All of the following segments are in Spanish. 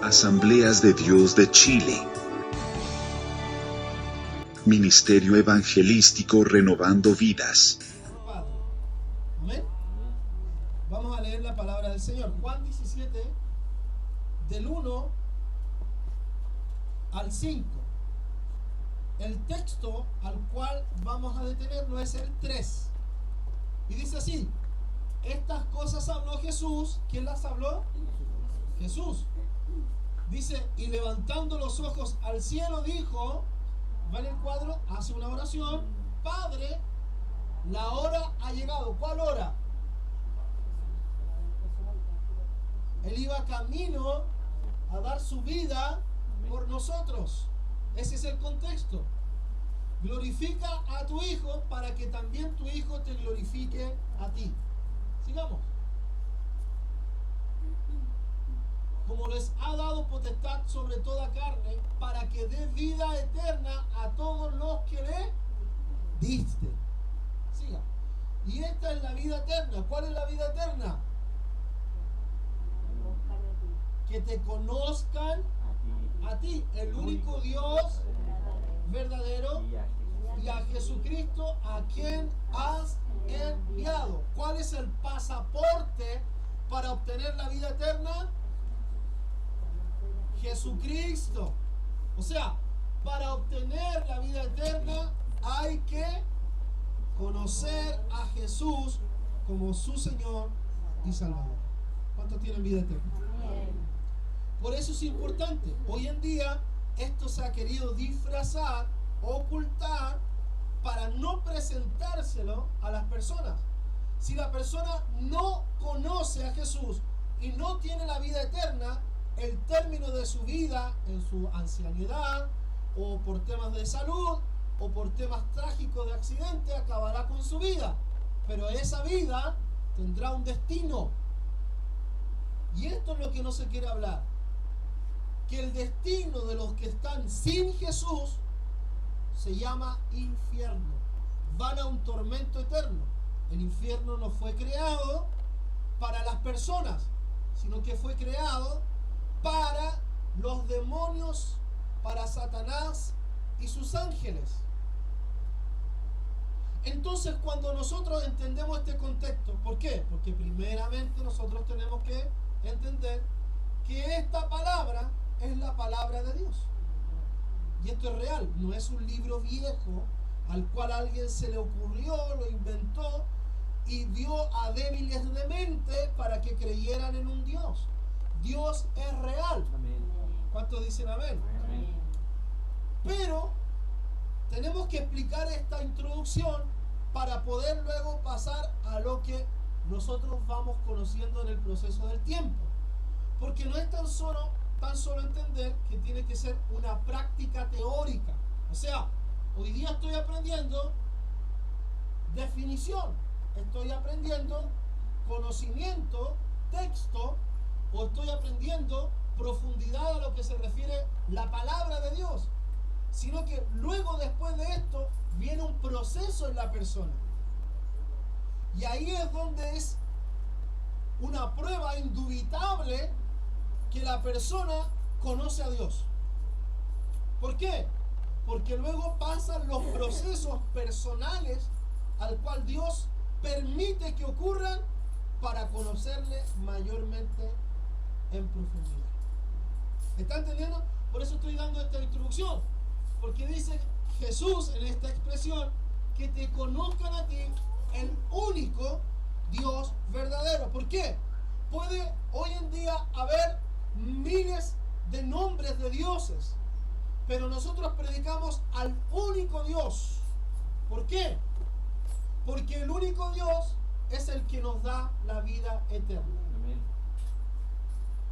Asambleas de Dios de Chile. Ministerio Evangelístico Renovando Vidas. Padre. Amén. Vamos a leer la palabra del Señor. Juan 17, del 1 al 5. El texto al cual vamos a detenernos es el 3. Y dice así: estas cosas habló Jesús. ¿Quién las habló? Jesús. Dice, y levantando los ojos al cielo dijo, va en el cuadro, hace una oración: Padre, la hora ha llegado. ¿Cuál hora? Él iba camino a dar su vida por nosotros. Ese es el contexto. Glorifica a tu Hijo para que también tu Hijo te glorifique a ti. Sigamos. Como les ha dado potestad sobre toda carne, para que dé vida eterna a todos los que le diste. Siga. Y esta es la vida eterna. ¿Cuál es la vida eterna? Que te conozcan a ti, el único Dios verdadero, y a Jesucristo a quien has enviado. ¿Cuál es el pasaporte para obtener la vida eterna? Jesucristo. O sea, para obtener la vida eterna hay que conocer a Jesús como su Señor y Salvador. ¿Cuántos tienen vida eterna? Por eso es importante. Hoy en día esto se ha querido disfrazar, ocultar, para no presentárselo a las personas. Si la persona no conoce a Jesús y no tiene la vida eterna, el término de su vida, en su ancianidad, o por temas de salud, o por temas trágicos de accidente, acabará con su vida. Pero esa vida tendrá un destino. Y esto es lo que no se quiere hablar. Que el destino de los que están sin Jesús se llama infierno. Van a un tormento eterno. El infierno no fue creado para las personas, sino que fue creado para los demonios, para Satanás y sus ángeles. Entonces, cuando nosotros entendemos este contexto, ¿por qué? Porque primeramente nosotros tenemos que entender que esta palabra es la palabra de Dios. Y esto es real, no es un libro viejo al cual a alguien se le ocurrió, lo inventó y dio a débiles de mente para que creyeran en un Dios. Dios es real. ¿Cuántos dicen amén? Amén. Pero tenemos que explicar esta introducción para poder luego pasar a lo que nosotros vamos conociendo en el proceso del tiempo. Porque no es tan solo entender que tiene que ser una práctica teórica. O sea, hoy día estoy aprendiendo definición, estoy aprendiendo conocimiento, texto, o estoy aprendiendo profundidad a lo que se refiere la palabra de Dios, sino que luego, después de esto, viene un proceso en la persona. Y ahí es donde es una prueba indubitable que la persona conoce a Dios. ¿Por qué? Porque luego pasan los procesos personales al cual Dios permite que ocurran para conocerle mayormente en profundidad. ¿Está entendiendo? Por eso estoy dando esta introducción, porque dice Jesús en esta expresión que te conozcan a ti, el único Dios verdadero. ¿Por qué? Puede hoy en día haber miles de nombres de dioses, pero nosotros predicamos al único Dios. ¿Por qué? Porque el único Dios es el que nos da la vida eterna. Amén.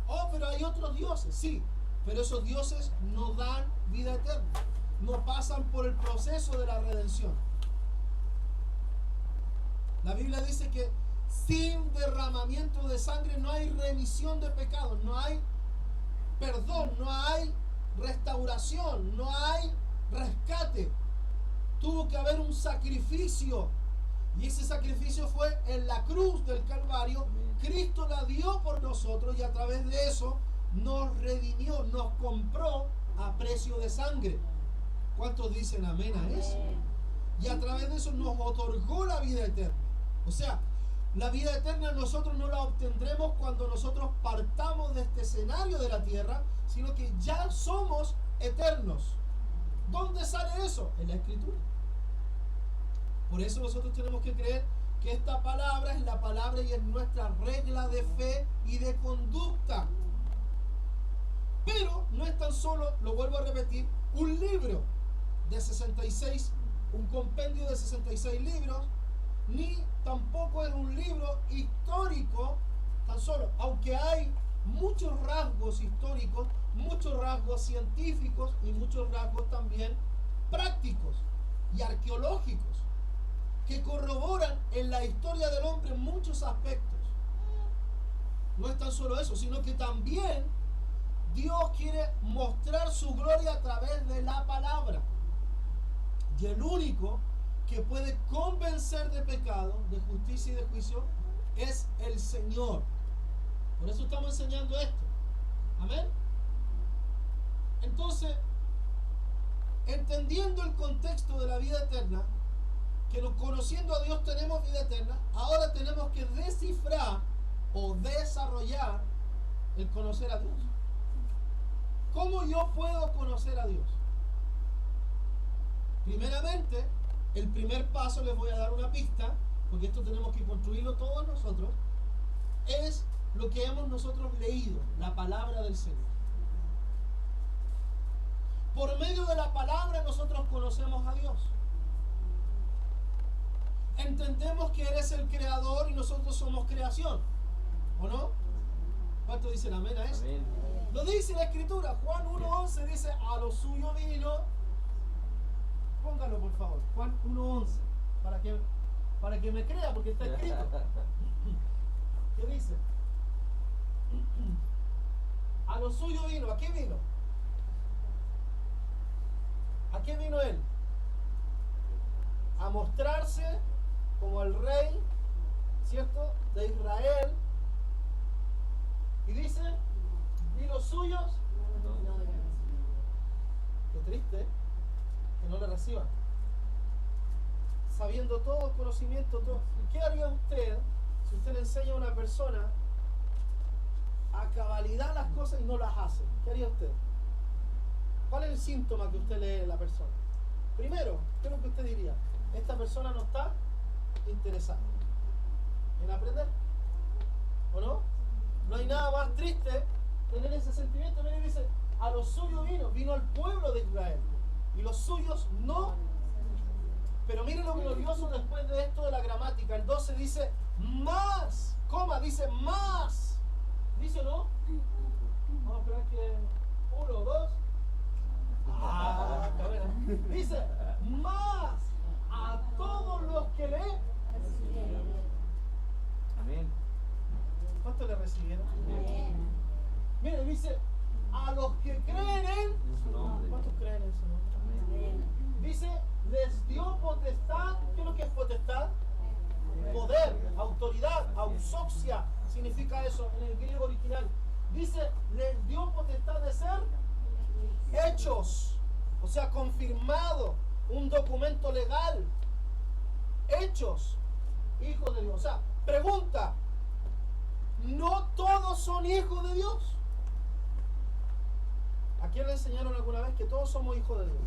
Oh, pero hay otros dioses, sí, pero esos dioses no dan vida eterna, no pasan por el proceso de la redención. La Biblia dice que sin derramamiento de sangre no hay remisión de pecados, no hay perdón, no hay restauración, no hay rescate. Tuvo que haber un sacrificio, y ese sacrificio fue en la cruz del Calvario. Cristo la dio por nosotros, y a través de eso nos redimió, nos compró a precio de sangre. ¿Cuántos dicen amén a eso? Y a través de eso nos otorgó la vida eterna. O sea, la vida eterna nosotros no la obtendremos cuando nosotros partamos de este escenario de la tierra, sino que ya somos eternos. ¿Dónde sale eso? En la Escritura. Por eso nosotros tenemos que creer que esta palabra es la palabra y es nuestra regla de fe y de conducta. Pero no es tan solo, lo vuelvo a repetir, un libro de 66, un compendio de 66 libros, ni tampoco es un libro histórico tan solo, aunque hay muchos rasgos históricos, muchos rasgos científicos y muchos rasgos también prácticos y arqueológicos que corroboran en la historia del hombre muchos aspectos. No es tan solo eso, sino que también Dios quiere mostrar su gloria a través de la palabra. Y el único que puede convencer de pecado, de justicia y de juicio es el Señor. Por eso estamos enseñando esto. Amén. Entonces, entendiendo el contexto de la vida eterna, que conociendo a Dios tenemos vida eterna, ahora tenemos que descifrar o desarrollar el conocer a Dios. ¿Cómo yo puedo conocer a Dios? Primeramente, el primer paso, les voy a dar una pista, porque esto tenemos que construirlo todos nosotros, es lo que hemos nosotros leído, la palabra del Señor. Por medio de la palabra nosotros conocemos a Dios. Entendemos que Él es el creador y nosotros somos creación, ¿o no? ¿Cuántos dicen amén a eso? Amén. Lo dice la Escritura, Juan 1:11 dice, a lo suyo vino. Póngalo por favor, Juan 1:11, para que me crea, porque está escrito. ¿Qué dice? A lo suyo vino. ¿A qué vino? ¿A qué vino Él? A mostrarse como el rey, ¿cierto?, de Israel. Y dice, y los suyos, qué triste, que no le reciban. Sabiendo todo, conocimiento, todo. ¿Qué haría usted si usted le enseña a una persona a cabalidad las cosas y no las hace? ¿Qué haría usted? ¿Cuál es el síntoma que usted lee en la persona? Primero, ¿qué es lo que usted diría? Esta persona no está interesada en aprender, ¿o no? No hay nada más triste tener ese sentimiento. Mire, dice, a lo suyo vino al pueblo de Israel, y los suyos no. Pero mire lo glorioso después de esto de la gramática. El 12 dice más, dice más. ¿Dice o no? Vamos a esperar que 1, 2. Dice más a todos los que le. Amén. ¿Cuántos le recibieron? Amén. Mire, dice a los que creen en su nombre. ¿Cuántos creen en su nombre? Amén. Dice, les dio potestad. ¿Qué es lo que es potestad? Poder, autoridad, ausoxia, significa eso en el griego original. Dice, les dio potestad de ser hechos, o sea, confirmado, un documento legal, hechos hijos de Dios. O sea, pregunta, ¿no todos son hijos de Dios? ¿A quién le enseñaron alguna vez que todos somos hijos de Dios?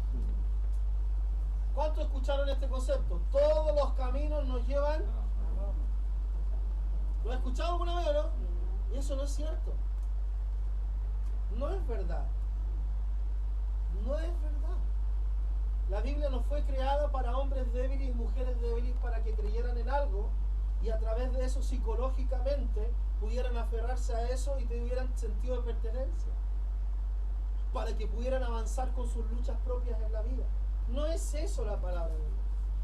¿Cuántos escucharon este concepto? Todos los caminos nos llevan. ¿Lo has escuchado alguna vez o no? Y eso no es cierto. No es verdad. No es verdad. La Biblia no fue creada para hombres débiles y mujeres débiles para que creyeran en algo y a través de eso psicológicamente pudieran aferrarse a eso y tuvieran sentido de pertenencia, para que pudieran avanzar con sus luchas propias en la vida. No es eso la palabra de Dios.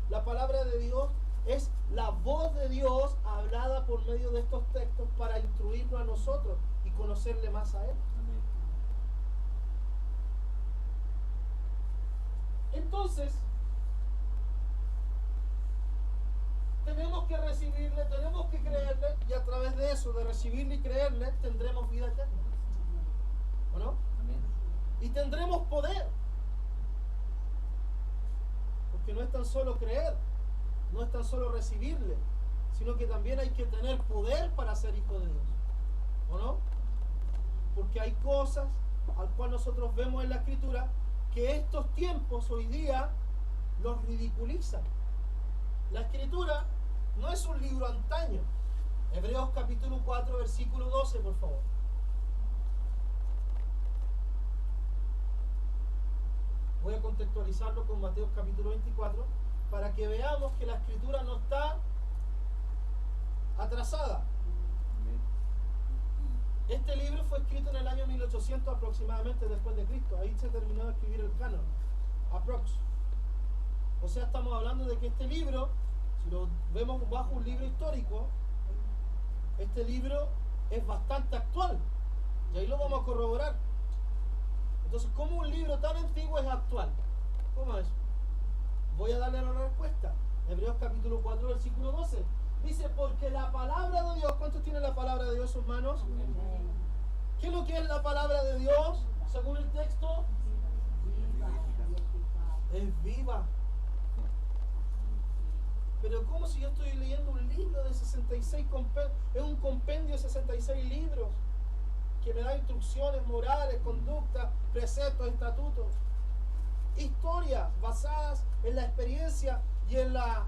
La palabra de Dios es la voz de Dios hablada por medio de estos textos para instruirnos a nosotros y conocerle más a Él. Amén. Entonces, tenemos que recibirle, tenemos que creerle, y a través de eso, de recibirle y creerle, tendremos vida eterna. Y tendremos poder. Porque no es tan solo creer, no es tan solo recibirle, sino que también hay que tener poder para ser hijo de Dios. ¿O no? Porque hay cosas al cual nosotros vemos en la Escritura que estos tiempos hoy día los ridiculizan. La Escritura no es un libro antaño. Hebreos capítulo 4, versículo 12, por favor. Voy a contextualizarlo con Mateo capítulo 24 para que veamos que la Escritura no está atrasada. Este libro fue escrito en el año 1800 aproximadamente después de Cristo. Ahí se terminó de escribir el canon. Aprox. O sea, estamos hablando de que este libro, si lo vemos bajo un libro histórico, este libro es bastante actual. Y ahí lo vamos a corroborar. Entonces, ¿cómo un libro tan antiguo es actual? ¿Cómo es? Voy a darle la respuesta. Hebreos capítulo 4, versículo 12. Dice, porque la palabra de Dios, ¿cuántos tienen la palabra de Dios en sus manos? ¿Qué es lo que es la palabra de Dios? Según el texto, es viva. Pero ¿cómo si yo estoy leyendo un libro de 66 es un compendio de 66 libros que me da instrucciones morales, conductas, preceptos, estatutos, historias basadas en la experiencia y en la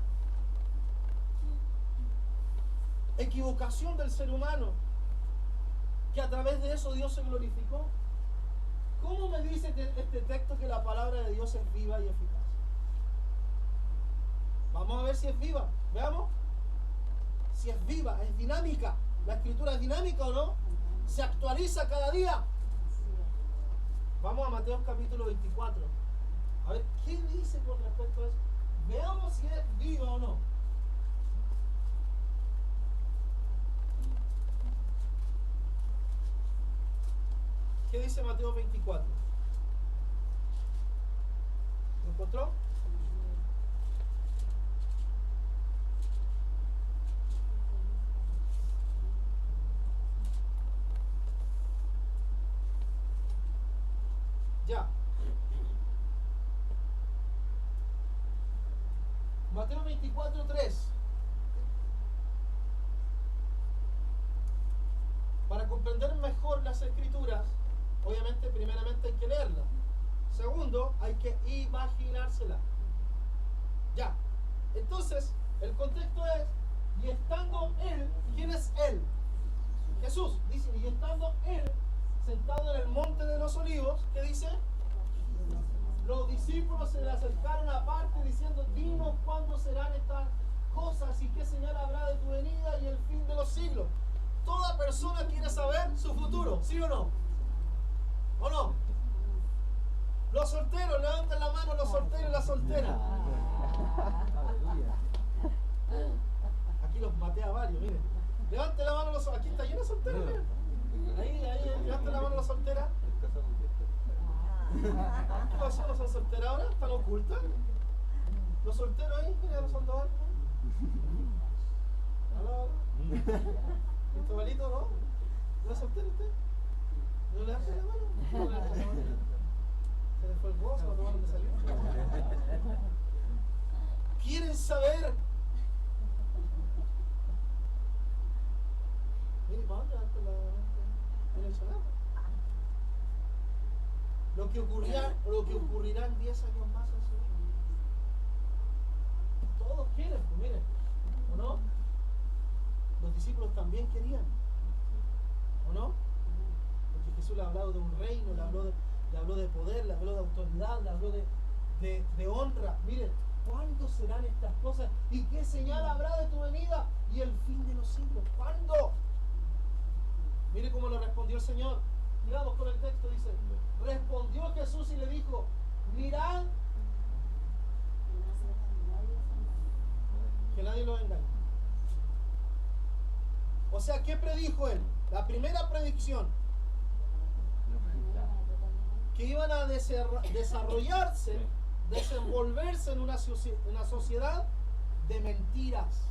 equivocación del ser humano, que a través de eso Dios se glorificó? ¿Cómo me dice este texto que la palabra de Dios es viva y eficaz? Vamos a ver si es viva. Veamos. Si es viva, es dinámica. ¿La Escritura es dinámica o no? ¿Se actualiza cada día? Vamos a Mateo capítulo 24. A ver, ¿qué dice con respecto a eso? Veamos si es viva o no. ¿Qué dice Mateo 24? ¿Lo encontró? Ya. Mateo 24, 3. Para comprender mejor las Escrituras, obviamente, primeramente hay que leerlas. Segundo, hay que imaginársela. Ya. Entonces, el contexto es, y estando él, ¿quién es él? Jesús. Dice, y estando él sentado en el monte de los olivos, ¿qué dice? Los discípulos se le acercaron aparte diciendo, dinos cuándo serán estas cosas y qué señal habrá de tu venida y el fin de los siglos. Toda persona quiere saber su futuro, ¿sí o no? ¿O no? Los solteros, levanten la mano los solteros y las solteras. Aquí los maté a varios, miren. Levanten la mano los solteros. Aquí está lleno de solteros, miren. Ahí, levanten la mano las solteras. ¿Qué pasó? ¿No son solteras ahora? ¿Están ocultas? Los solteros ahí, mira, los Sandoval. ¿Aló? ¿Cristobalito, no? ¿No es soltero usted? ¿No le hace la mano? ¿No le hace la mano? Se le fue el gozo, no tomaron de salir. ¿Quieren saber? Mire, ¿para dónde va la mencionado? Lo que ocurrirá en 10 años más en su vida. Todos quieren, pues miren, ¿o no? Los discípulos también querían, ¿o no? Porque Jesús le ha hablado de un reino, le habló de poder, le habló de autoridad, le habló de honra. Miren, ¿cuándo serán estas cosas? ¿Y qué señal habrá de tu venida y el fin de los siglos? ¿Cuándo? Mire cómo le respondió el Señor. Miramos con el texto, dice, respondió Jesús y le dijo, mirad que nadie los engañe. O sea, ¿qué predijo él? La primera predicción, que iban a desarrollarse, desenvolverse en una sociedad de mentiras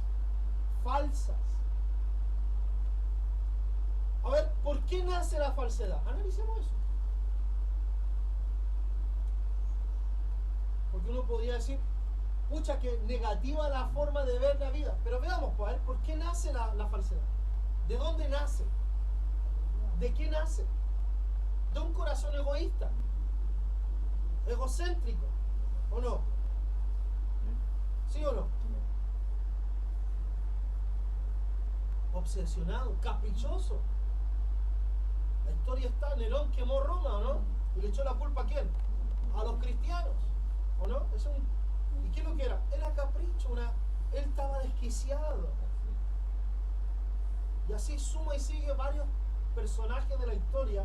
falsas. A ver, ¿por qué nace la falsedad? Analicemos eso. Porque uno podría decir, pucha, que negativa la forma de ver la vida. Pero veamos, pues, ¿por qué nace la falsedad? ¿De dónde nace? ¿De qué nace? De un corazón egoísta, egocéntrico, ¿o no? ¿Sí o no? Obsesionado, caprichoso. La historia está, Nerón quemó Roma, ¿o no? Y le echó la culpa ¿a quién? A los cristianos, ¿o no? ¿Y qué es lo que era? Era capricho, él estaba desquiciado. Y así suma y sigue varios personajes de la historia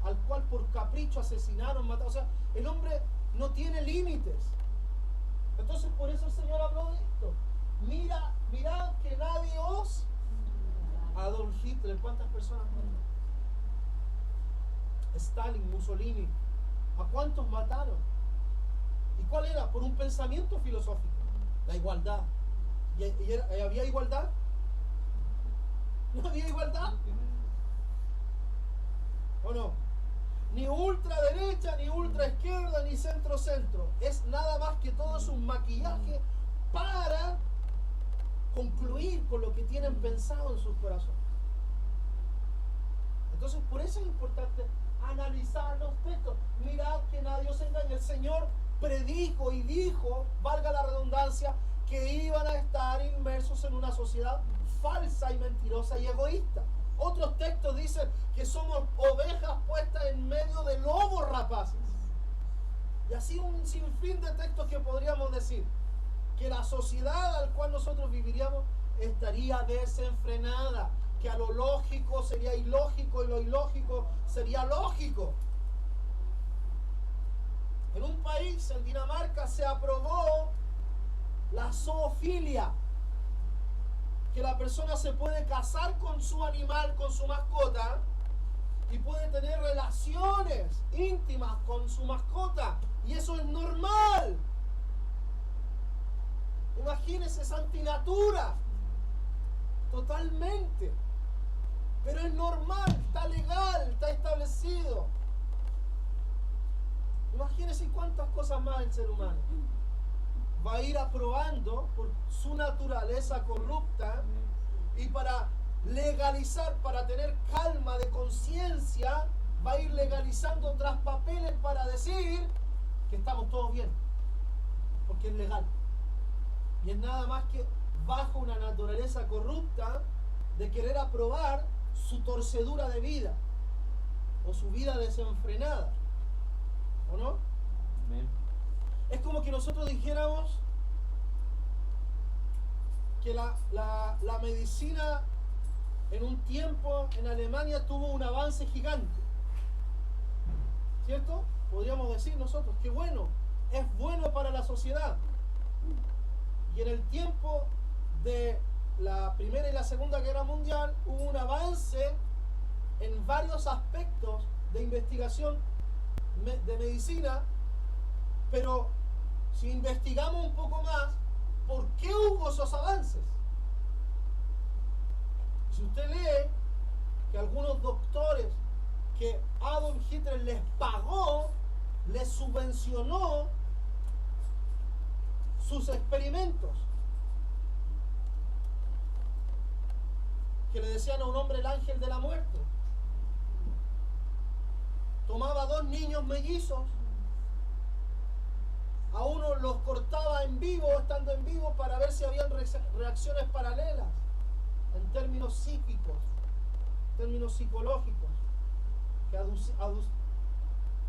al cual por capricho asesinaron, mataron. O sea, el hombre no tiene límites. Entonces por eso el Señor habló de esto. Mirad que nadie os... Adolf Hitler, ¿cuántas personas mataron? Stalin, Mussolini, ¿a cuántos mataron? ¿Y cuál era? Por un pensamiento filosófico, la igualdad. ¿Y había igualdad? ¿No había igualdad? ¿O no? Ni ultraderecha, ni ultraizquierda, ni centro-centro. Es nada más que todo es un maquillaje para concluir con lo que tienen pensado en sus corazones. Entonces, por eso es importante analizar los textos. Mirad que nadie os engañe. El Señor predijo y dijo, valga la redundancia, que iban a estar inmersos en una sociedad falsa y mentirosa y egoísta. Otros textos dicen que somos ovejas puestas en medio de lobos rapaces. Y así un sinfín de textos que podríamos decir que la sociedad al cual nosotros viviríamos estaría desenfrenada, que a lo lógico sería ilógico y lo ilógico sería lógico. En un país, en Dinamarca, se aprobó la zoofilia, que la persona se puede casar con su animal, con su mascota, y puede tener relaciones íntimas con su mascota, y eso es normal. Imagínense, es antinatura, totalmente, pero es normal, está legal, está establecido. Imagínense cuántas cosas más el ser humano va a ir aprobando por su naturaleza corrupta, y para legalizar, para tener calma de conciencia, va a ir legalizando tras papeles para decir que estamos todos bien, porque es legal. Y es nada más que bajo una naturaleza corrupta de querer aprobar su torcedura de vida o su vida desenfrenada, ¿o no? Amén. Es como que nosotros dijéramos que la medicina en un tiempo en Alemania tuvo un avance gigante, ¿cierto? Podríamos decir nosotros que bueno, es bueno para la sociedad. Y en el tiempo de la Primera y la Segunda Guerra Mundial hubo un avance en varios aspectos de investigación de medicina, pero si investigamos un poco más, ¿por qué hubo esos avances? Si usted lee que algunos doctores que Adolf Hitler les pagó, les subvencionó sus experimentos, que le decían a un hombre el ángel de la muerte, tomaba 2 niños mellizos, a uno los cortaba en vivo, estando en vivo, para ver si habían reacciones paralelas en términos psíquicos, términos psicológicos, que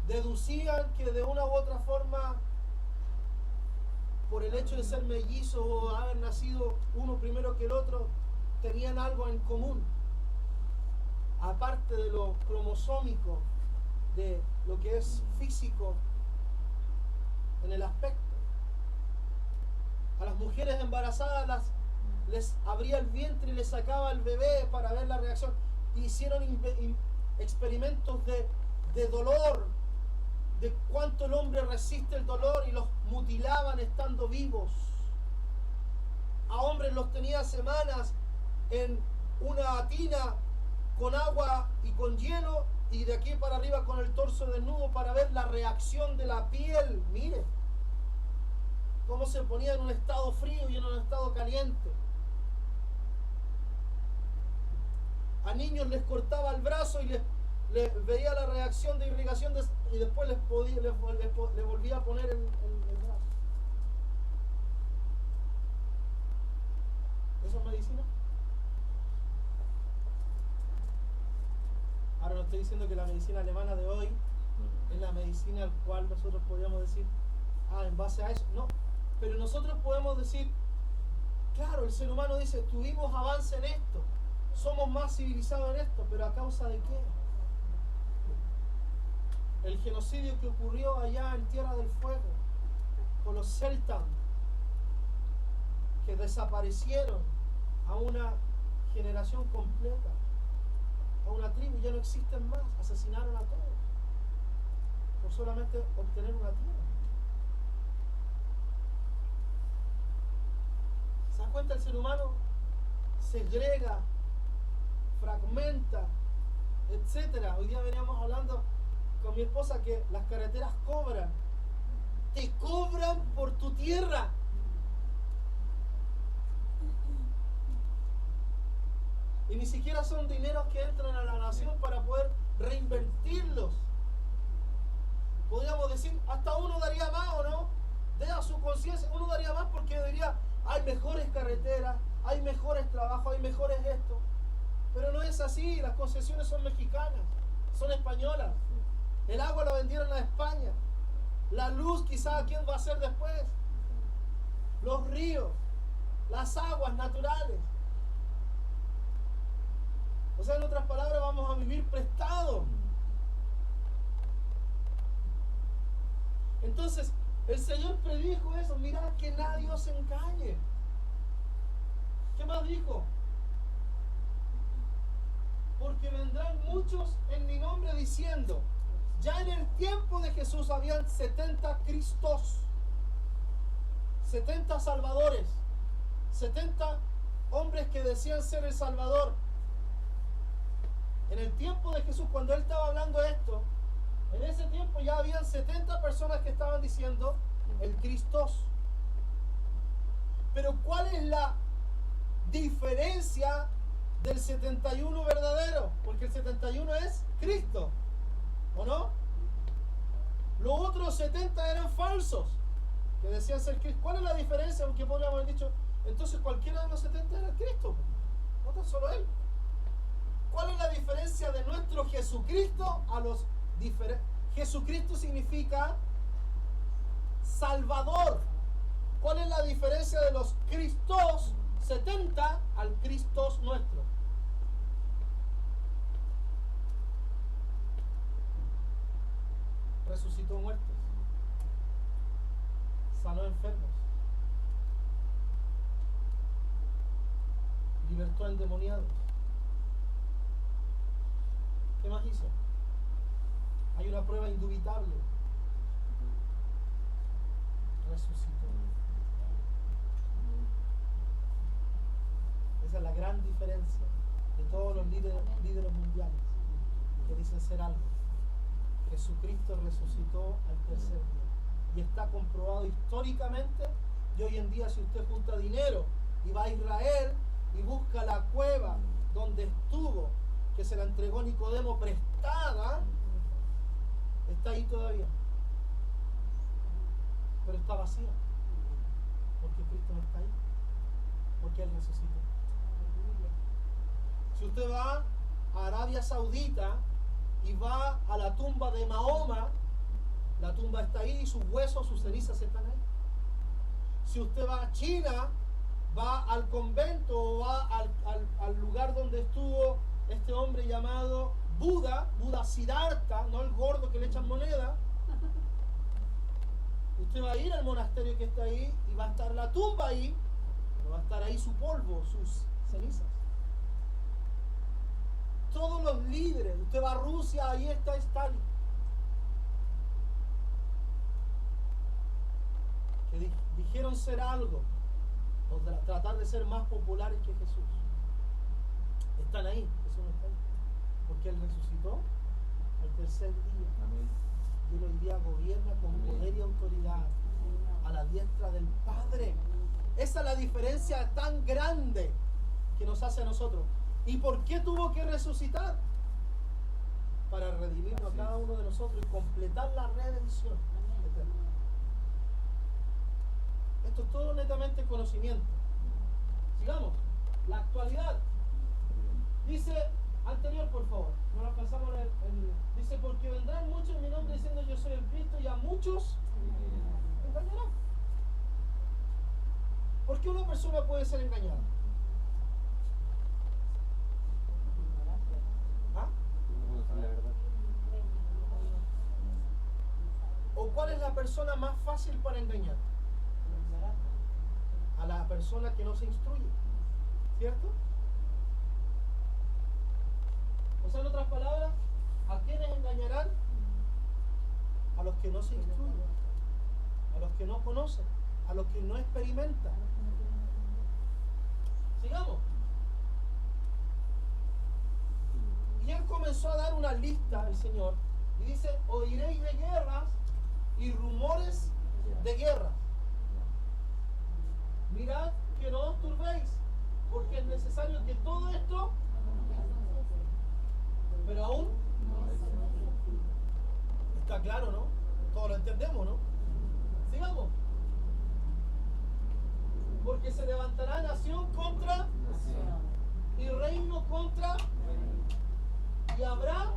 deducían que de una u otra forma, por el hecho de ser mellizos o haber nacido uno primero que el otro, tenían algo en común, aparte de lo cromosómico, de lo que es físico en el aspecto. A las mujeres embarazadas les abría el vientre y les sacaba el bebé para ver la reacción. Hicieron experimentos de dolor, de cuánto el hombre resiste el dolor, y los mutilaban estando vivos. A hombres los tenía semanas en una tina con agua y con hielo, y de aquí para arriba con el torso desnudo para ver la reacción de la piel. Mire, cómo se ponía en un estado frío y en un estado caliente. A niños les cortaba el brazo y les veía la reacción de irrigación y después les volvía a poner el brazo. ¿Eso es medicina? Ahora no estoy diciendo que la medicina alemana de hoy es la medicina al cual nosotros podríamos decir, en base a eso. No, pero nosotros podemos decir, claro, el ser humano dice, tuvimos avance en esto, somos más civilizados en esto, pero ¿a causa de qué? El genocidio que ocurrió allá en Tierra del Fuego, con los Seltam, que desaparecieron a una generación completa, a una tribu, ya no existen más, asesinaron a todos, por solamente obtener una tierra. ¿Se dan cuenta? El ser humano segrega, fragmenta, etcétera. Hoy día veníamos hablando con mi esposa que las carreteras cobran. Te cobran por tu tierra. Y ni siquiera son dineros que entran a la nación para poder reinvertirlos. Podríamos decir, hasta uno daría más, ¿o no? De a su conciencia, uno daría más porque diría, hay mejores carreteras, hay mejores trabajos, hay mejores esto. Pero no es así, las concesiones son mexicanas, son españolas. El agua la vendieron a España. La luz quizá, ¿quién va a hacer después? Los ríos, las aguas naturales. O sea, en otras palabras, vamos a vivir prestados. Entonces, el Señor predijo eso. Mirad que nadie os engañe. ¿Qué más dijo? Porque vendrán muchos en mi nombre diciendo, ya en el tiempo de Jesús habían 70 Cristos, 70 salvadores, 70 hombres que decían ser el Salvador. En el tiempo de Jesús, cuando Él estaba hablando esto, en ese tiempo ya habían 70 personas que estaban diciendo el Cristos. Pero ¿cuál es la diferencia del 71 verdadero? Porque el 71 es Cristo, ¿o no? Los otros 70 eran falsos, que decían ser Cristo. ¿Cuál es la diferencia? Porque podríamos haber dicho, entonces cualquiera de los 70 era Cristo, no tan solo Él. ¿Cuál es la diferencia de nuestro Jesucristo a los diferentes? Jesucristo significa Salvador. ¿Cuál es la diferencia de los Cristos 70 al Cristos nuestro? Resucitó muertos, sanó enfermos, libertó a endemoniados. ¿Qué más hizo? Hay una prueba indubitable. Resucitó. Esa es la gran diferencia de todos los líderes mundiales que dicen ser algo. Jesucristo resucitó al tercer día. Y está comprobado históricamente. Y hoy en día, si usted junta dinero y va a Israel y busca la cueva donde estuvo, que se la entregó Nicodemo prestada, está ahí todavía, pero está vacía, porque Cristo no está ahí, porque Él resucitó. Si usted va a Arabia Saudita y va a la tumba de Mahoma, la tumba está ahí y sus huesos, sus cenizas están ahí. Si usted va a China, va al convento o va al lugar donde estuvo este hombre llamado Buda Siddhartha, no el gordo que le echan moneda. Usted va a ir al monasterio que está ahí y va a estar la tumba ahí, pero va a estar ahí su polvo, sus cenizas. Todos los líderes, usted va a Rusia, ahí está Stalin, que dijeron ser algo, o tratar de ser más populares que Jesús. Están ahí, Jesús no está ahí, porque Él resucitó al tercer día. Amén. Y Él hoy día gobierna con poder y autoridad a la diestra del Padre. Esa es la diferencia tan grande que nos hace a nosotros. ¿Y por qué tuvo que resucitar? Para redimirnos a cada uno de nosotros y completar la redención eterna. Esto es todo netamente conocimiento. Sigamos. La actualidad. Dice, anterior por favor, no lo alcanzamos a leer. Dice, porque vendrán muchos en mi nombre diciendo yo soy el Cristo y a muchos engañarán. ¿Por qué una persona puede ser engañada? ¿Ah? ¿O cuál es la persona más fácil para engañar? A la persona que no se instruye, ¿cierto? O sea, en otras palabras, ¿a quiénes engañarán? A los que no se instruyen, a los que no conocen, a los que no experimentan. Sigamos. Y él comenzó a dar una lista, el Señor, y dice, oiréis de guerras y rumores de guerras. Mirad que no os turbéis, porque es necesario que todo esto, pero aún está claro, ¿no? Todos lo entendemos, ¿no? Sigamos. Porque se levantará nación contra y reino contra, y habrá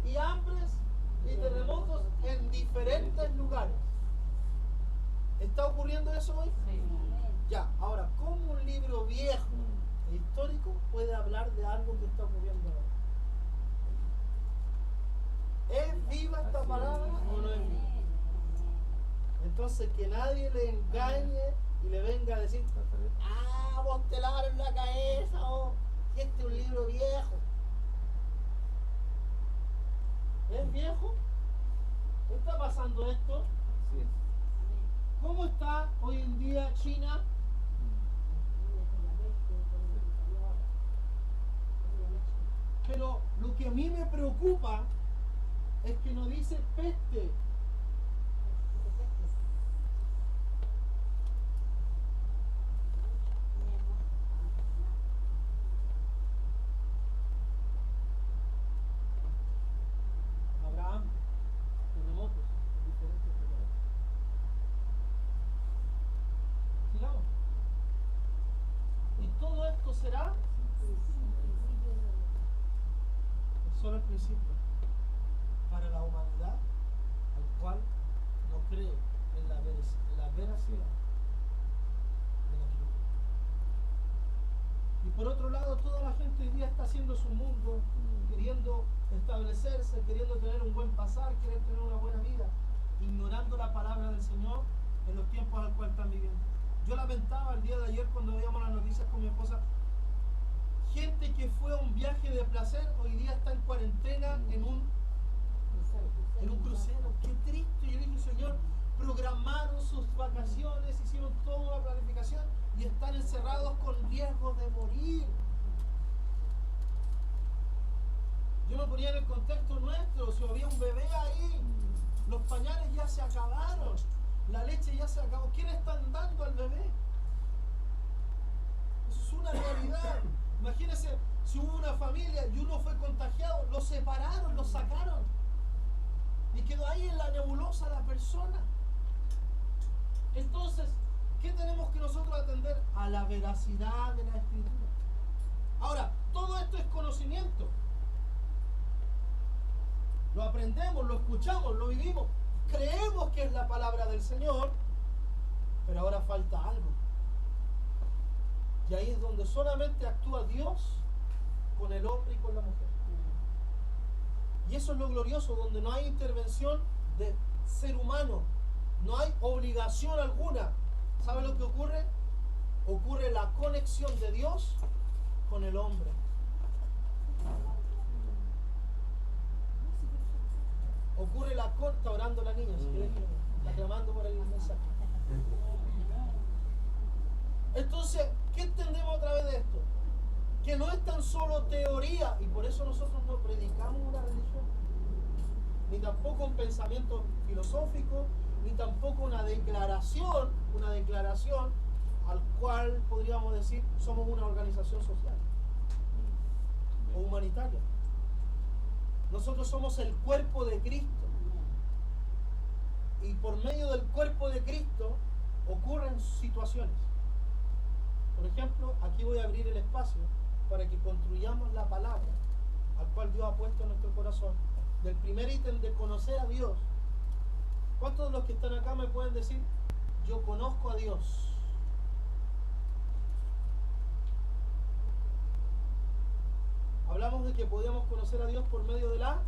y hambres y terremotos en diferentes lugares. ¿Está ocurriendo eso hoy? Sí. Ya, ahora, ¿cómo un libro viejo e histórico puede hablar de algo que está ocurriendo ahora? ¿Es viva esta palabra o no es viva? Entonces, que nadie le engañe y le venga a decir, vos te lavaron la cabeza, o si este es un libro viejo. ¿Es viejo? ¿Qué está pasando esto? Sí. ¿Cómo está hoy en día China? Pero lo que a mí me preocupa es que no dice peste. Habrá hambre, terremotos, diferentes lugares. Sigamos. Y todo esto será solo el principio para la humanidad al cual no cree en la veracidad de la Escritura. Y por otro lado, toda la gente hoy día está haciendo su mundo, queriendo establecerse, queriendo tener un buen pasar, querer tener una buena vida, ignorando la palabra del Señor en los tiempos al cual están viviendo. Yo lamentaba el día de ayer cuando veíamos las noticias con mi esposa, gente que fue a un viaje de placer, hoy día está en cuarentena en un crucero. Qué triste. Yo le dije, Señor, programaron sus vacaciones, hicieron toda una planificación y están encerrados con riesgo de morir. Yo me ponía en el contexto nuestro, si había un bebé ahí, los pañales ya se acabaron, la leche ya se acabó. ¿Quién están dando al bebé? Eso es una realidad. Imagínense si hubo una familia y uno fue contagiado, lo separaron, lo sacaron y quedó ahí en la nebulosa la persona. Entonces, ¿qué tenemos que nosotros atender? A la veracidad de la Escritura. Ahora, todo esto es conocimiento. Lo aprendemos, lo escuchamos, lo vivimos. Creemos que es la palabra del Señor, pero ahora falta algo. Y ahí es donde solamente actúa Dios con el hombre y con la mujer. Y eso es lo glorioso, donde no hay intervención de ser humano, no hay obligación alguna. ¿Sabe lo que ocurre? Ocurre la conexión de Dios con el hombre. Ocurre la corta orando la niña, si quieres, está clamando por el mensaje. Entonces, ¿qué entendemos a través de esto? Que no es tan solo teoría, y por eso nosotros no predicamos una religión, ni tampoco un pensamiento filosófico, ni tampoco una declaración al cual podríamos decir somos una organización social o humanitaria. Nosotros somos el cuerpo de Cristo. Y por medio del cuerpo de Cristo ocurren situaciones. Por ejemplo, aquí voy a abrir el espacio para que construyamos la palabra al cual Dios ha puesto en nuestro corazón. Del primer ítem de conocer a Dios. ¿Cuántos de los que están acá me pueden decir, yo conozco a Dios? Hablamos de que podíamos conocer a Dios por medio de la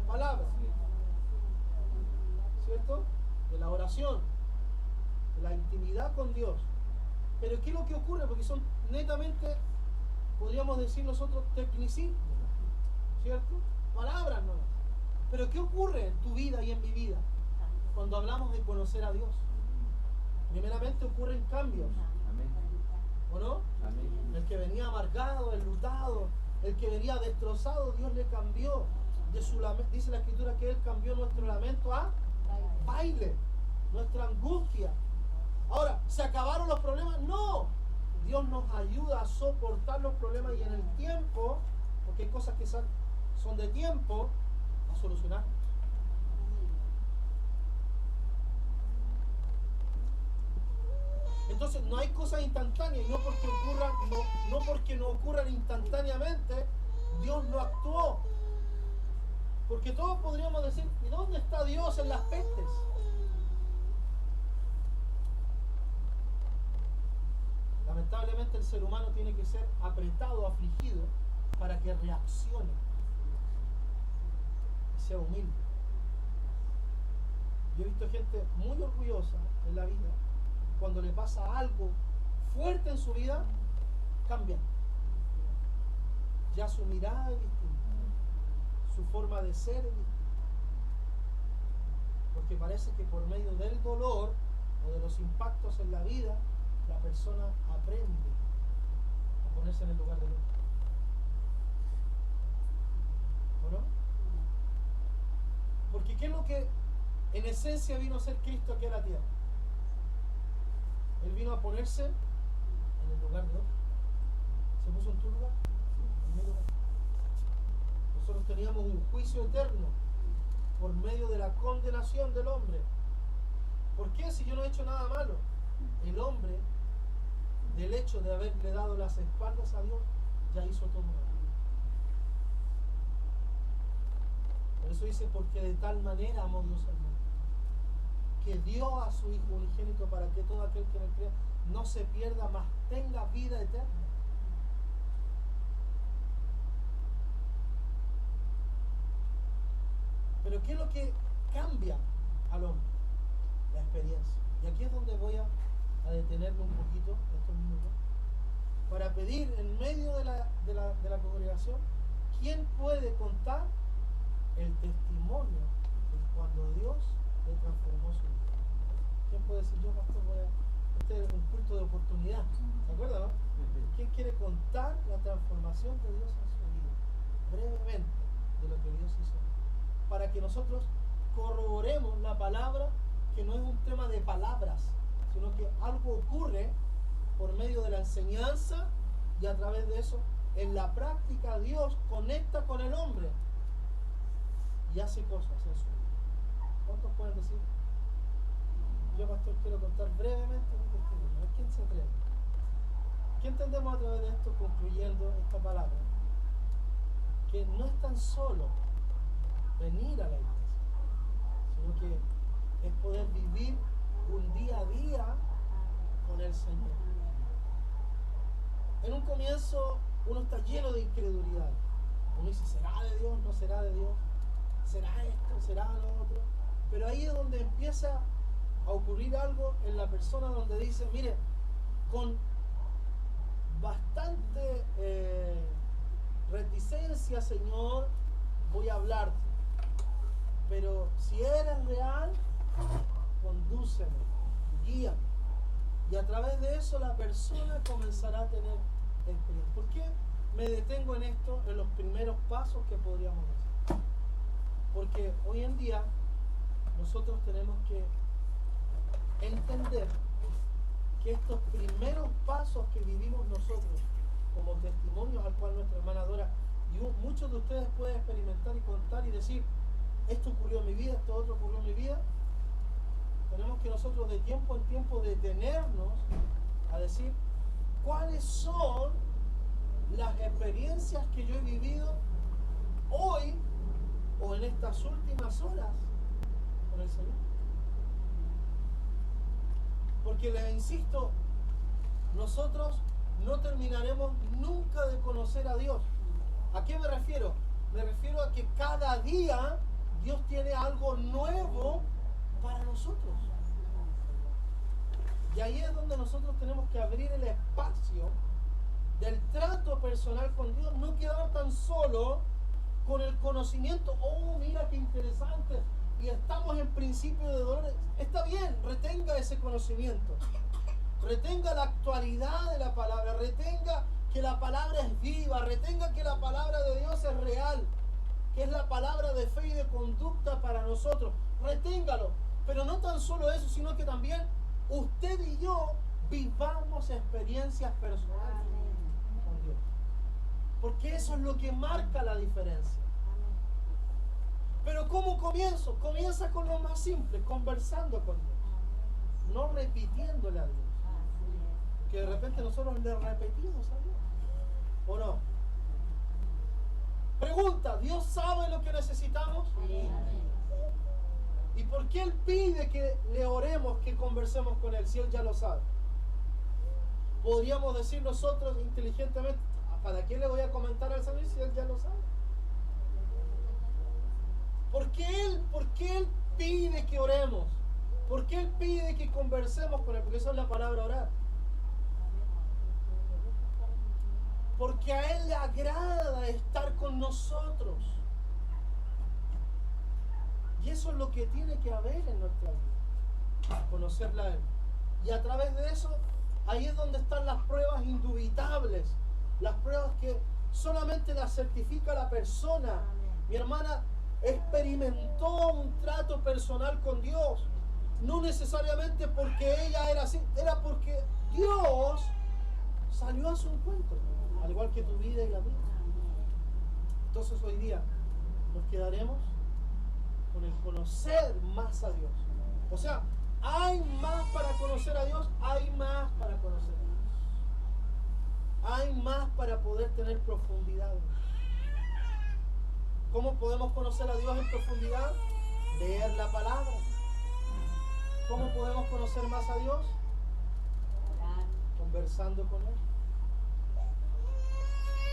palabra, ¿cierto? De la oración, de la intimidad con Dios. Pero ¿qué es lo que ocurre? Porque son netamente, podríamos decir nosotros, tecnicismos, ¿cierto? Palabras no. Pero ¿qué ocurre en tu vida y en mi vida cuando hablamos de conocer a Dios? Primeramente ocurren cambios, ¿o no? El que venía amargado, enlutado, el que venía destrozado, Dios le cambió de su lamento. Dice la Escritura que Él cambió nuestro lamento a baile, nuestra angustia. Ahora, ¿se acabaron los problemas? No. Dios nos ayuda a soportar los problemas y en el tiempo, porque hay cosas que son de tiempo, a solucionar. Entonces no hay cosas instantáneas, no porque no ocurran instantáneamente, Dios no actuó. Porque todos podríamos decir, ¿y dónde está Dios en las pestes? Lamentablemente el ser humano tiene que ser apretado, afligido, para que reaccione y sea humilde. Yo he visto gente muy orgullosa en la vida. Cuando le pasa algo fuerte en su vida, cambia. Ya su mirada es distinta, su forma de ser es distinta. Porque parece que por medio del dolor o de los impactos en la vida, la persona aprende a ponerse en el lugar del otro. ¿O no? Porque ¿qué es lo que en esencia vino a ser Cristo aquí a la tierra? Él vino a ponerse en el lugar de otro. ¿Se puso en tu lugar? En mi lugar. Nosotros teníamos un juicio eterno por medio de la condenación del hombre. ¿Por qué? Si yo no he hecho nada malo. El hombre, del hecho de haberle dado las espaldas a Dios, ya hizo todo mal. Por eso dice, porque de tal manera amó Dios al mundo, que dio a su Hijo unigénito para que todo aquel que en él crea no se pierda, mas tenga vida eterna. Pero ¿qué es lo que cambia al hombre? La experiencia. Y aquí es donde voy a detenerme un poquito estos minutos para pedir en medio de la congregación, ¿quién puede contar el testimonio de cuando Dios le transformó su vida? ¿Quién puede decir, yo pastor este es un culto de oportunidad? ¿Se acuerdan, no? ¿Quién quiere contar la transformación de Dios en su vida? Brevemente, de lo que Dios hizo. Para que nosotros corroboremos la palabra, que no es un tema de palabras, sino que algo ocurre por medio de la enseñanza y a través de eso, en la práctica, Dios conecta con el hombre y hace cosas en su vida. ¿Cuántos pueden decir? Yo, pastor, quiero contar brevemente mi testimonio. A ver, ¿quién se atreve? ¿Qué entendemos a través de esto, concluyendo esta palabra? Que no es tan solo venir a la iglesia, sino que es poder vivir un día a día con el Señor. En un comienzo uno está lleno de incredulidad. Uno dice, ¿será de Dios? ¿No será de Dios? ¿Será esto? ¿Será lo otro? Pero ahí es donde empieza a ocurrir algo en la persona, donde dice, mire, con bastante reticencia, Señor, voy a hablarte. Pero si eres real, condúceme, guíame. Y a través de eso la persona comenzará a tener experiencia. ¿Por qué me detengo en esto, en los primeros pasos que podríamos hacer? Porque hoy en día nosotros tenemos que entender que estos primeros pasos que vivimos nosotros como testimonios al cual nuestra hermana Dora y muchos de ustedes pueden experimentar y contar y decir, esto ocurrió en mi vida, esto otro ocurrió en mi vida, tenemos que nosotros de tiempo en tiempo detenernos a decir cuáles son las experiencias que yo he vivido hoy o en estas últimas horas con el Señor. Porque les insisto, nosotros no terminaremos nunca de conocer a Dios. ¿A qué me refiero? Me refiero a que cada día Dios tiene algo nuevo para nosotros. Y ahí es donde nosotros tenemos que abrir el espacio del trato personal con Dios, no quedar tan solo con el conocimiento. Oh, mira qué interesante, y estamos en principio de dolores. Está bien, retenga ese conocimiento, retenga la actualidad de la palabra, retenga que la palabra es viva, retenga que la palabra de Dios es real, que es la palabra de fe y de conducta para nosotros. Reténgalo, pero no tan solo eso, sino que también usted y yo vivamos experiencias personales con Dios, porque eso es lo que marca la diferencia. Pero ¿cómo comienzo? Comienza con lo más simple, conversando con Dios, no repitiéndole a Dios, que de repente nosotros le repetimos a Dios, ¿o no? Pregunta, ¿Dios sabe lo que necesitamos? Sí. ¿Y por qué Él pide que le oremos, que conversemos con Él, si Él ya lo sabe? Podríamos decir nosotros inteligentemente, ¿para qué le voy a comentar al Señor si Él ya lo sabe? ¿Por qué Él pide que oremos? ¿Por qué Él pide que conversemos con Él? Porque eso es la palabra orar. Porque a Él le agrada estar con nosotros. Y eso es lo que tiene que haber en nuestra vida, conocerla a Él. Y a través de eso, ahí es donde están las pruebas indubitables, las pruebas que solamente las certifica la persona. Mi hermana experimentó un trato personal con Dios, no necesariamente porque ella era así, era porque Dios salió a su encuentro, al igual que tu vida y la mía. Entonces hoy día nos quedaremos con el conocer más a Dios. O sea, hay más para conocer a Dios, hay más para conocer a Dios. Hay más para poder tener profundidad. ¿Cómo podemos conocer a Dios en profundidad? Leer la palabra. ¿Cómo podemos conocer más a Dios? Conversando con Él.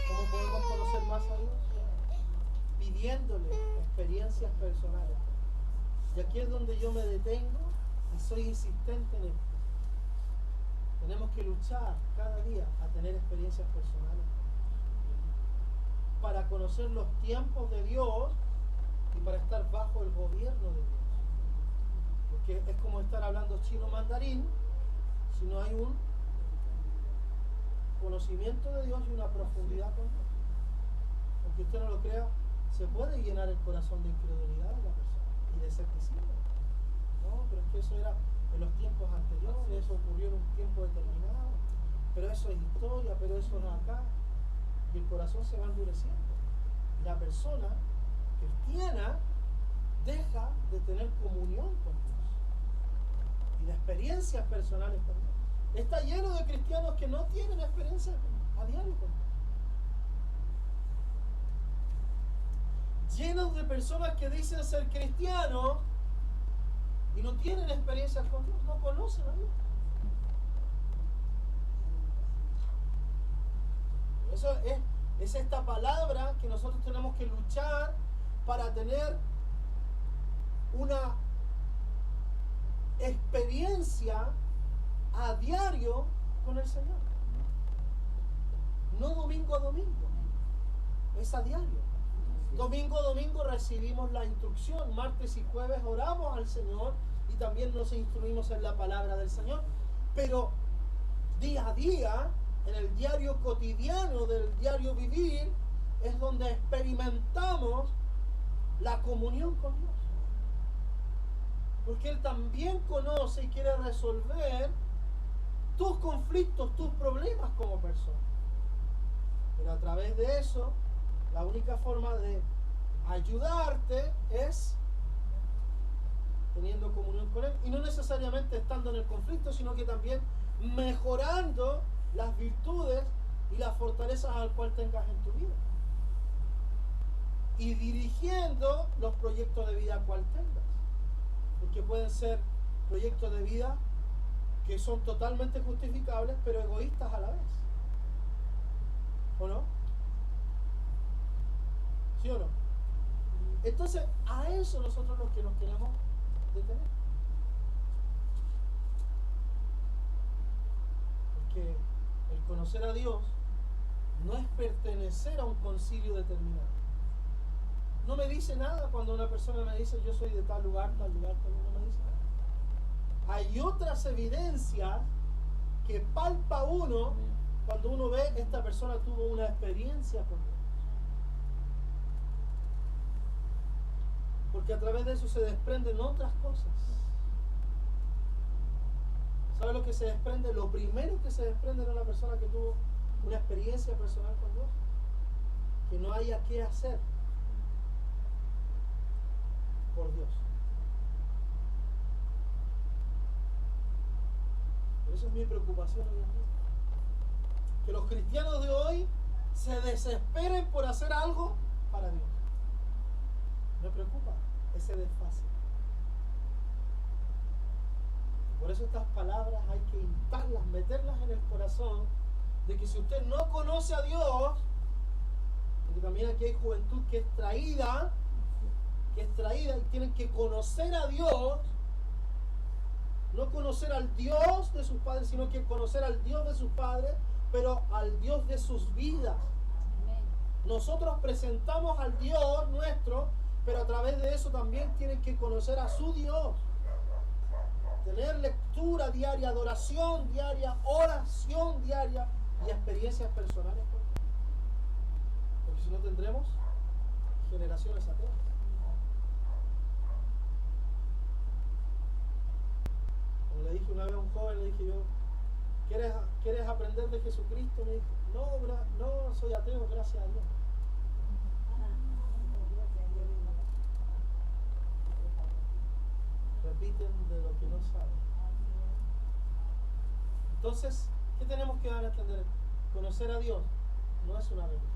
¿Cómo podemos conocer más a Dios? Pidiéndole experiencias personales. Y aquí es donde yo me detengo y soy insistente en esto. Tenemos que luchar cada día a tener experiencias personales para conocer los tiempos de Dios y para estar bajo el gobierno de Dios. Porque es como estar hablando chino mandarín si no hay un conocimiento de Dios y una profundidad con Dios. Aunque usted no lo crea, se puede llenar el corazón de incredulidad de la persona y de escepticismo. No, pero es que eso era en los tiempos anteriores, eso ocurrió en un tiempo determinado, pero eso es historia, pero eso no es acá. Y el corazón se va endureciendo. La persona cristiana deja de tener comunión con Dios y de experiencias personales con Dios. Está lleno de cristianos que no tienen experiencia a diario con Dios. Llenos de personas que dicen ser cristianos y no tienen experiencias con Dios, no conocen a Dios. Eso es esta palabra que nosotros tenemos que luchar para tener una experiencia a diario con el Señor. No domingo a domingo, es a diario. Domingo a domingo recibimos la instrucción, martes y jueves oramos al Señor y también nos instruimos en la palabra del Señor. Pero día a día, en el diario cotidiano del diario vivir, es donde experimentamos la comunión con Dios. Porque Él también conoce y quiere resolver tus conflictos, tus problemas como persona. Pero a través de eso, la única forma de ayudarte es teniendo comunión con Él. Y no necesariamente estando en el conflicto, sino que también mejorando las virtudes y las fortalezas al cual tengas en tu vida. Y dirigiendo los proyectos de vida al cual tengas. Porque pueden ser proyectos de vida que son totalmente justificables, pero egoístas a la vez. ¿O no? ¿Sí o no? Entonces, a eso nosotros los que nos queremos detener. Porque el conocer a Dios no es pertenecer a un concilio determinado. No me dice nada cuando una persona me dice yo soy de tal lugar, no me dice nada. Hay otras evidencias que palpa uno cuando uno ve esta persona tuvo una experiencia con Dios. Porque a través de eso se desprenden otras cosas. ¿Sabe lo que se desprende? Lo primero que se desprende de una persona que tuvo una experiencia personal con Dios, que no haya qué hacer por Dios. Por eso es mi preocupación hoy en día. Que los cristianos de hoy se desesperen por hacer algo para Dios. Me preocupa ese desfase. Por eso estas palabras hay que instarlas, meterlas en el corazón, de que si usted no conoce a Dios, porque también aquí hay juventud que es traída y tienen que conocer a Dios, no conocer al Dios de sus padres, sino que conocer al Dios de sus padres, pero al Dios de sus vidas. Nosotros presentamos al Dios nuestro, pero a través de eso también tienen que conocer a su Dios. Tener lectura diaria, adoración diaria, oración diaria y experiencias personales con Dios. Porque si no tendremos generaciones ateas. Como le dije una vez a un joven, le dije yo, ¿quieres aprender de Jesucristo? Me dijo, no, soy ateo, gracias a Dios. Repiten de lo que no saben. Entonces, ¿qué tenemos que dar a entender? Conocer a Dios no es una religión,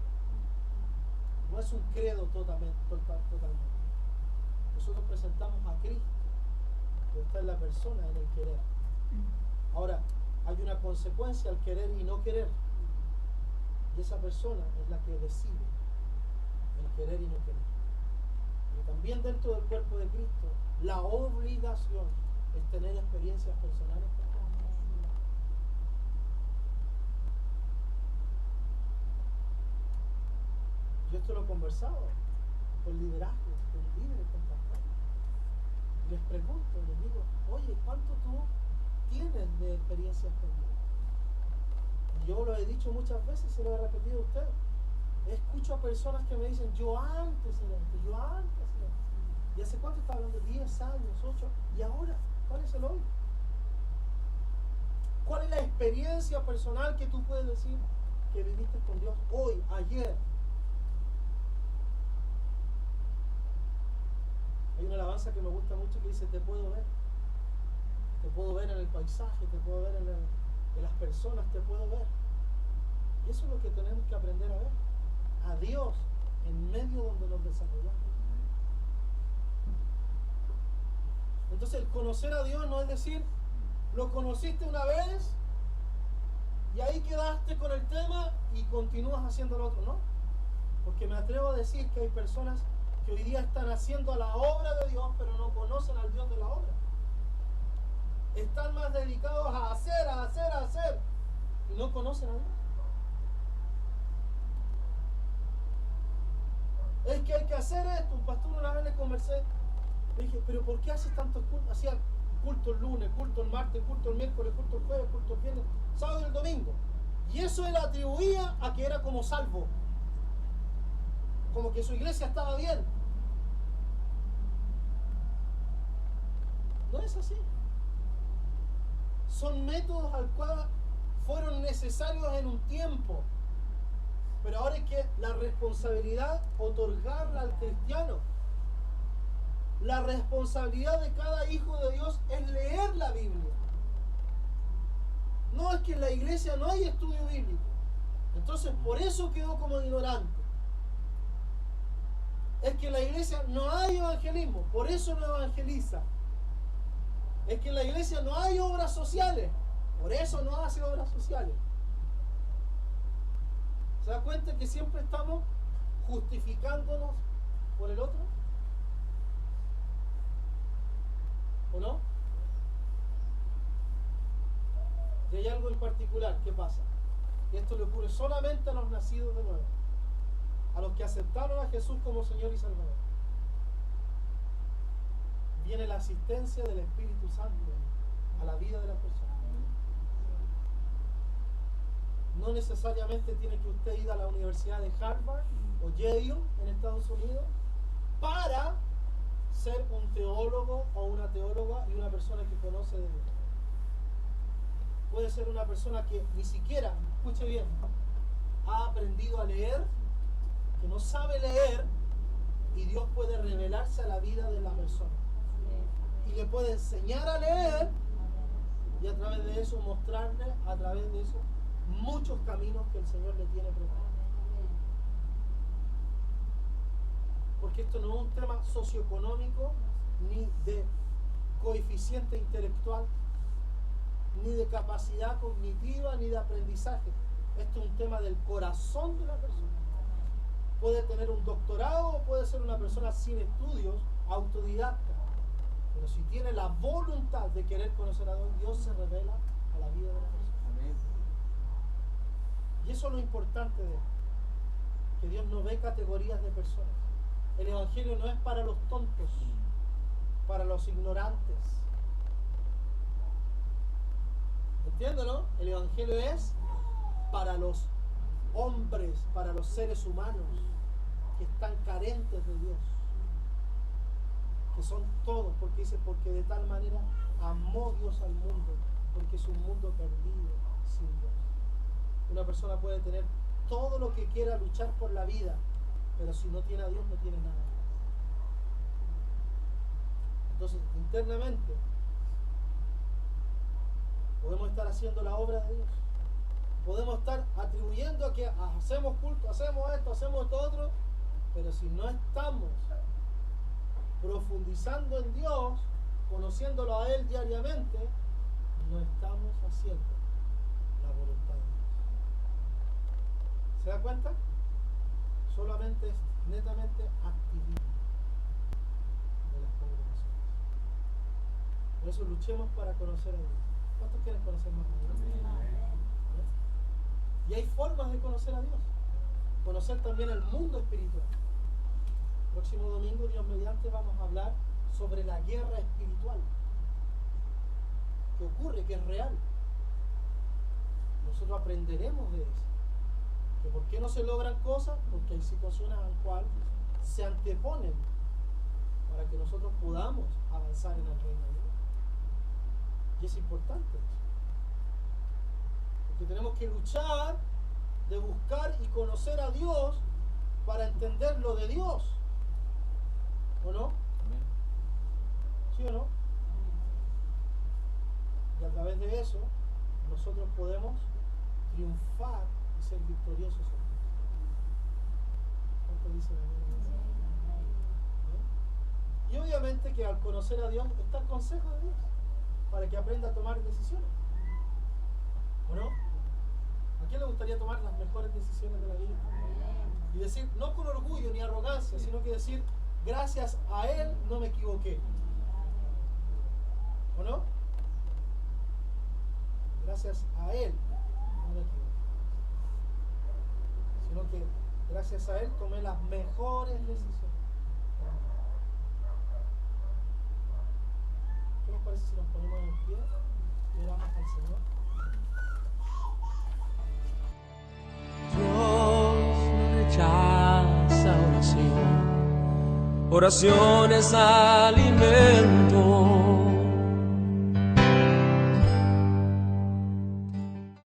no es un credo totalmente. Nosotros presentamos a Cristo, que está en la persona, en el querer. Ahora, hay una consecuencia al querer y no querer, y esa persona es la que decide el querer y no querer. Y también dentro del cuerpo de Cristo, la obligación es tener experiencias personales con Dios. Yo esto lo he conversado con liderazgo, con líderes contactados. Les pregunto, les digo, oye, ¿cuánto tú tienes de experiencias con Dios? Y yo lo he dicho muchas veces, se lo he repetido a ustedes. Escucho a personas que me dicen, yo antes era esto. ¿Y hace cuánto está hablando? 10 años, 8. ¿Y ahora? ¿Cuál es el hoy? ¿Cuál es la experiencia personal que tú puedes decir que viviste con Dios hoy, ayer? Hay una alabanza que me gusta mucho que dice, te puedo ver. Te puedo ver en el paisaje, te puedo ver en las personas, te puedo ver. Y eso es lo que tenemos que aprender a ver. A Dios en medio donde nos desarrollamos. Entonces el conocer a Dios no es decir, lo conociste una vez y ahí quedaste con el tema y continúas haciendo lo otro, ¿no? Porque me atrevo a decir que hay personas que hoy día están haciendo la obra de Dios, pero no conocen al Dios de la obra. Están más dedicados a hacer, y no conocen a Dios. Es que hay que hacer esto. Un pastor una vez le conversé, le dije, pero ¿por qué haces tantos cultos? Hacía culto el lunes, culto el martes, culto el miércoles, culto el jueves, culto el viernes, sábado y el domingo. Y eso él atribuía a que era como salvo, como que su iglesia estaba bien. es así. Son métodos al cual fueron necesarios en un tiempo, pero ahora es que la responsabilidad otorgarla al cristiano. La responsabilidad de cada hijo de Dios es leer la Biblia. No es que en la iglesia no hay estudio bíblico. Entonces por eso quedó como ignorante. Es que en la iglesia no hay evangelismo, por eso no evangeliza. Es que en la iglesia no hay obras sociales, por eso no hace obras sociales. ¿Se da cuenta que siempre estamos justificándonos por el otro? ¿O no? Y hay algo en particular, ¿qué pasa? Y esto le ocurre solamente a los nacidos de nuevo, a los que aceptaron a Jesús como Señor y Salvador. Viene la asistencia del Espíritu Santo a la vida de la persona. No necesariamente tiene que usted ir a la Universidad de Harvard o Yale en Estados Unidos para ser un teólogo o una teóloga y una persona que conoce de Dios. Puede ser una persona que ni siquiera, escuche bien, ha aprendido a leer, que no sabe leer, y Dios puede revelarse a la vida de la persona. Y le puede enseñar a leer y a través de eso mostrarle, a través de eso, muchos caminos que el Señor le tiene preparados. Porque esto no es un tema socioeconómico, ni de coeficiente intelectual, ni de capacidad cognitiva, ni de aprendizaje. Esto es un tema del corazón de la persona. Puede tener un doctorado o puede ser una persona sin estudios, autodidacta. Pero si tiene la voluntad de querer conocer a Dios, Dios se revela a la vida de la persona. Amén. Y eso es lo importante de esto, que Dios no ve categorías de personas. El Evangelio no es para los tontos, para los ignorantes. ¿Entiéndelo? El Evangelio es para los hombres, para los seres humanos que están carentes de Dios, que son todos, porque dice, porque de tal manera amó Dios al mundo, porque es un mundo perdido sin Dios. Una persona puede tener todo lo que quiera, luchar por la vida, pero si no tiene a Dios no tiene nada. Entonces, internamente podemos estar haciendo la obra de Dios, podemos estar atribuyendo a que hacemos culto, hacemos esto otro, pero si no estamos profundizando en Dios, conociéndolo a Él diariamente, no estamos haciendo la voluntad de Dios. ¿Se da cuenta? Solamente es netamente activismo de las congregaciones. Por eso luchemos para conocer a Dios. ¿Cuántos quieren conocer más a Dios? Y hay formas de conocer a Dios. Conocer también el mundo espiritual. El próximo domingo, Dios mediante, vamos a hablar sobre la guerra espiritual que ocurre, que es real. Nosotros aprenderemos de eso. Que ¿por qué no se logran cosas? Porque hay situaciones a las cuales se anteponen para que nosotros podamos avanzar en el reino de Dios. Y es importante eso. Porque tenemos que luchar de buscar y conocer a Dios para entender lo de Dios. ¿O no? ¿Sí o no? Y a través de eso nosotros podemos triunfar y ser victoriosos en Dios. ¿Cuánto dicen amén? Y obviamente que al conocer a Dios está el consejo de Dios para que aprenda a tomar decisiones. ¿O no? ¿A quién le gustaría tomar las mejores decisiones de la vida? Y decir, no con orgullo ni arrogancia, sino que decir, gracias a Él no me equivoqué. ¿O no? Gracias a Él no me equivoqué. Sino que gracias a Él tomé las mejores decisiones. ¿Qué les parece si nos ponemos en pie y oramos al Señor? Dios no rechaza oración. Oración es alimento